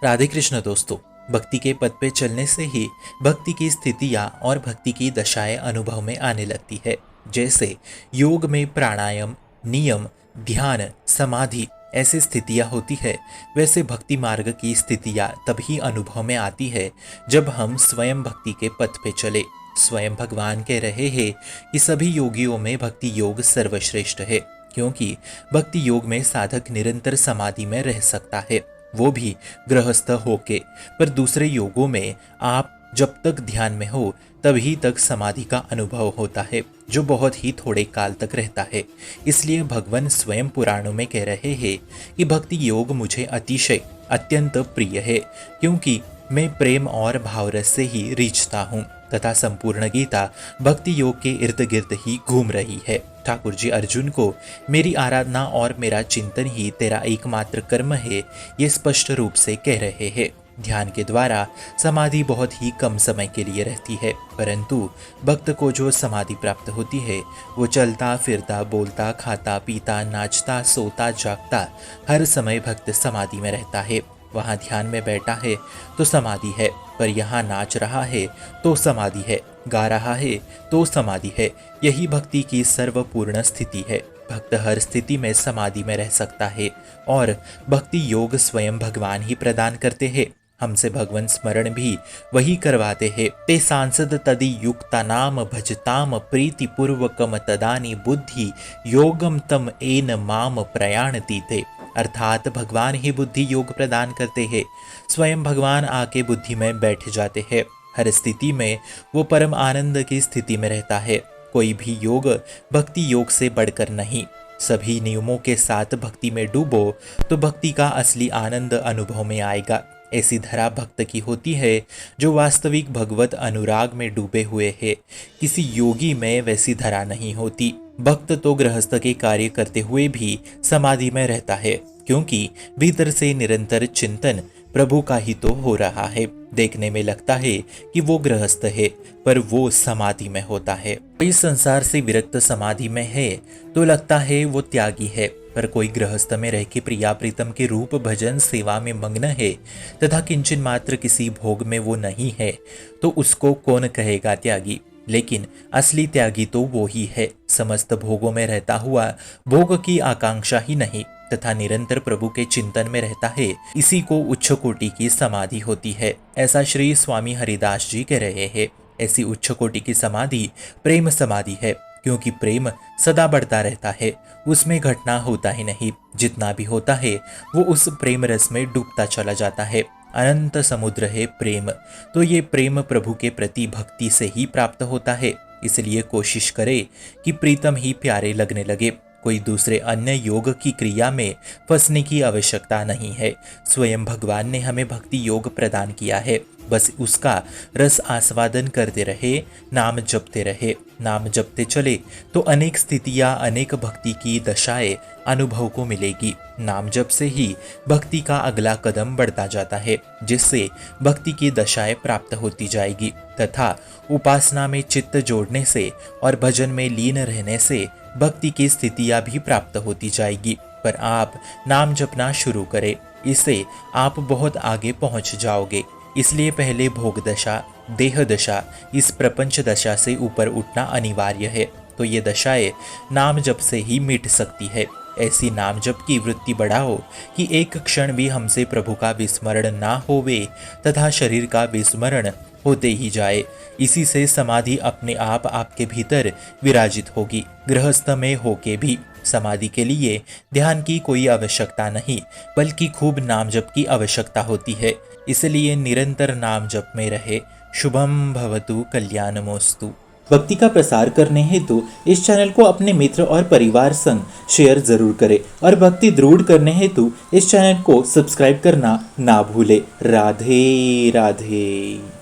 राधे कृष्ण दोस्तों। भक्ति के पद पे चलने से ही भक्ति की स्थितियाँ और भक्ति की दशाएं अनुभव में आने लगती है। जैसे योग में प्राणायाम, नियम, ध्यान, समाधि ऐसी स्थितियाँ होती है, वैसे भक्ति मार्ग की स्थितियाँ तभी अनुभव में आती है जब हम स्वयं भक्ति के पथ पे चले। स्वयं भगवान कह रहे हैं कि सभी योगियों में भक्ति योग सर्वश्रेष्ठ है, क्योंकि भक्ति योग में साधक निरंतर समाधि में रह सकता है, वो भी गृहस्थ होके। पर दूसरे योगों में आप जब तक ध्यान में हो तभी तक समाधि का अनुभव होता है, जो बहुत ही थोड़े काल तक रहता है। इसलिए भगवान स्वयं पुराणों में कह रहे हैं कि भक्ति योग मुझे अतिशय अत्यंत प्रिय है, क्योंकि मैं प्रेम और भावरस से ही रीझता हूँ तथा संपूर्ण गीता भक्ति योग के इर्द गिर्द ही घूम रही है। ठाकुर जी अर्जुन को मेरी आराधना और मेरा चिंतन ही तेरा एकमात्र कर्म है, ये स्पष्ट रूप से कह रहे हैं। ध्यान के द्वारा समाधि बहुत ही कम समय के लिए रहती है, परंतु भक्त को जो समाधि प्राप्त होती है वो चलता फिरता, बोलता, खाता, पीता, नाचता, सोता, जागता हर समय भक्त समाधि में रहता है। वहाँ ध्यान में बैठा है तो समाधि है, पर यहाँ नाच रहा है तो समाधि है, गा रहा है तो समाधि है। यही भक्ति की सर्वपूर्ण स्थिति है। भक्त हर स्थिति में समाधि में रह सकता है और भक्ति योग स्वयं भगवान ही प्रदान करते हैं। हमसे भगवान स्मरण भी वही करवाते हैं। ते सांसद तदि युक्ता नाम भजताम प्रीति पूर्वकम तदानी बुद्धि योगम तम एन माम प्रयाणती थे। अर्थात भगवान ही बुद्धि योग प्रदान करते हैं। स्वयं भगवान आके बुद्धि में बैठ जाते हैं। हर स्थिति में वो परम आनंद की स्थिति में रहता है। कोई भी योग भक्ति योग से बढ़कर नहीं। सभी नियमों के साथ भक्ति में डूबो तो भक्ति का असली आनंद अनुभव में आएगा। ऐसी धरा भक्त की होती है जो वास्तविक भगवत अनुराग में डूबे हुए है। किसी योगी में वैसी धरा नहीं होती। भक्त तो गृहस्थ के कार्य करते हुए भी समाधि में रहता है, क्योंकि भीतर से निरंतर चिंतन प्रभु का ही तो हो रहा है। देखने में लगता है कि वो गृहस्थ है, पर वो समाधि में होता है। कोई संसार से विरक्त समाधि में है तो लगता है वो त्यागी है, पर कोई गृहस्थ में रह के प्रिया प्रीतम के रूप भजन सेवा में मग्न है तथा किंचन मात्र किसी भोग में वो नहीं है, तो उसको कौन कहेगा त्यागी। लेकिन असली त्यागी तो वो ही है, समस्त भोगों में रहता हुआ भोग की आकांक्षा ही नहीं तथा निरंतर प्रभु के चिंतन में रहता है। इसी को उच्च कोटि की समाधि होती है, ऐसा श्री स्वामी हरिदास जी कह रहे हैं। ऐसी उच्च कोटि की समाधि प्रेम समाधि है, क्योंकि प्रेम सदा बढ़ता रहता है, उसमें घटना होता ही नहीं। जितना भी होता है वो उस प्रेम रस में डूबता चला जाता है। अनंत समुद्र है प्रेम, तो ये प्रेम प्रभु के प्रति भक्ति से ही प्राप्त होता है। इसलिए कोशिश करे कि प्रीतम ही प्यारे लगने लगे। कोई दूसरे अन्य योग की क्रिया में फंसने की आवश्यकता नहीं है। स्वयं भगवान ने हमें भक्ति योग प्रदान किया है, बस उसका रस आस्वादन करते रहे, नाम जपते रहे। नाम जपते चले तो अनेक स्थितियां, अनेक भक्ति की दशाएं अनुभव को मिलेगी। नाम जप से ही भक्ति का अगला कदम बढ़ता जाता है, जिससे भक्ति की दशाएं प्राप्त होती जाएगी तथा उपासना में चित्त जोड़ने से और भजन में लीन रहने से भक्ति की स्थितियां भी प्राप्त होती जाएगी। पर आप नाम जपना शुरू करें, इससे आप बहुत आगे पहुंच जाओगे। इसलिए पहले भोग दशा, देह दशा, इस प्रपंच दशा से ऊपर उठना अनिवार्य है, तो ये दशाएं नाम जप से ही मिट सकती है। ऐसी नाम जप की वृत्ति बढ़ाओ कि एक क्षण भी हमसे प्रभु का विस्मरण ना होवे तथा शरीर का विस्मरण होते ही जाए। इसी से समाधि अपने आप आपके भीतर विराजित होगी। गृहस्थ में होके भी समाधि के लिए ध्यान की कोई आवश्यकता नहीं, बल्कि खूब नाम जप की आवश्यकता होती है। इसलिए निरंतर नाम जप में रहे। शुभम भवतु कल्याणमोस्तु। भक्ति का प्रसार करने हेतु इस चैनल को अपने मित्र और परिवार संग शेयर जरूर करें और भक्ति दृढ़ करने हेतु इस चैनल को सब्सक्राइब करना ना भूले। राधे राधे।